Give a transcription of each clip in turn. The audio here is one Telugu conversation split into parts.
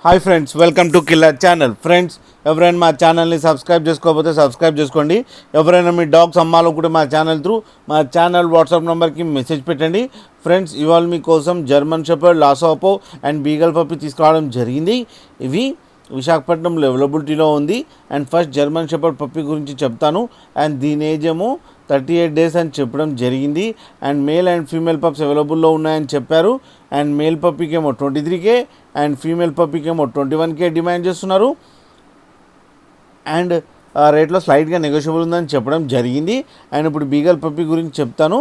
Hi friends, welcome to killer channel. Friends, ఎవరైనా మా ఛానల్ని సబ్స్క్రైబ్ చేసుకోకపోతే సబ్స్క్రైబ్ చేసుకోండి. ఎవరైనా మీ డాగ్స్ అమ్మాలనుకుంటే మా ఛానల్ వాట్సాప్ నెంబర్కి మెసేజ్ పెట్టండి. ఫ్రెండ్స్, ఇవాళ మీకోసం జర్మన్ షెపర్డ్, లాసో అండ్ బీగల్ పప్పి తీసుకురావడం జరిగింది. ఇవి విశాఖపట్నంలో అవైలబిలిటీలో ఉంది. And first German shepherd puppy గురించి చెప్తాను. అండ్ దీని ఏజ్ ఏమో 38 డేస్ అని చెప్పడం జరిగింది. And male and female pups అవైలబుల్లో ఉన్నాయని చెప్పారు. అండ్ మేల్ పప్పీకి ఏమో 23K అండ్ ఫీమేల్ పప్పీకి ఏమో 21K డిమాండ్ చేస్తున్నారు. అండ్ రేట్లో స్లైట్గా నెగోషియబుల్ ఉందని చెప్పడం జరిగింది. అండ్ ఇప్పుడు బీగల్ పప్పీ గురించి చెప్తాను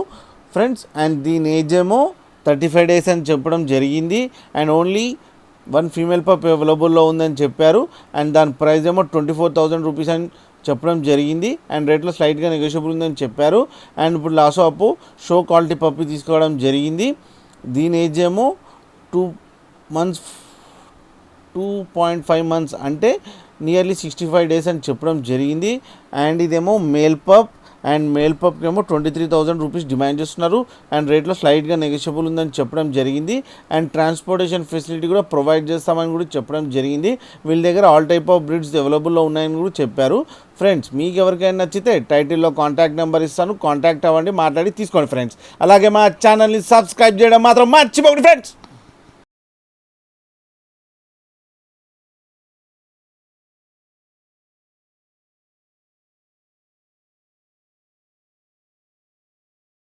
ఫ్రెండ్స్. అండ్ దీని ఏజ్ ఏమో 35 డేస్ అని చెప్పడం జరిగింది. అండ్ ఓన్లీ 1 ఫీమేల్ పప్పీ అవైలబుల్లో ఉందని చెప్పారు. అండ్ దాని ప్రైస్ ఏమో 24,000 రూపీస్ అని చెప్పడం జరిగింది. అండ్ రేట్లో స్లైట్గా నెగోషియబుల్ ఉందని చెప్పారు. అండ్ ఇప్పుడు లాసో షో క్వాలిటీ పప్పీ తీసుకోవడం జరిగింది. దీని ఏజ్ ఏమో 2.5 మంత్స్ అంటే నియర్లీ 65 డేస్ అని చెప్పడం జరిగింది. అండ్ ఇదేమో మేల్ పప్. అండ్ మేల్ పప్కి ఏమో 23,000 రూపీస్ డిమాండ్ చేస్తున్నారు. అండ్ రేట్లో స్లైట్గా నెగోషియబుల్ ఉందని చెప్పడం జరిగింది. అండ్ ట్రాన్స్పోర్టేషన్ ఫెసిలిటీ కూడా ప్రొవైడ్ చేస్తామని కూడా చెప్పడం జరిగింది. వీళ్ళ దగ్గర ఆల్ టైప్ ఆఫ్ బ్రీడ్స్ అవైలబుల్లో ఉన్నాయని కూడా చెప్పారు. ఫ్రెండ్స్, మీకు ఎవరికైనా నచ్చితే టైటిల్లో కాంటాక్ట్ నెంబర్ ఇస్తాను, కాంటాక్ట్ అవ్వండి, మాట్లాడి తీసుకోండి ఫ్రెండ్స్. అలాగే మా ఛానల్ని సబ్స్క్రైబ్ చేయడం మాత్రం మర్చిపోకండి ఫ్రెండ్స్.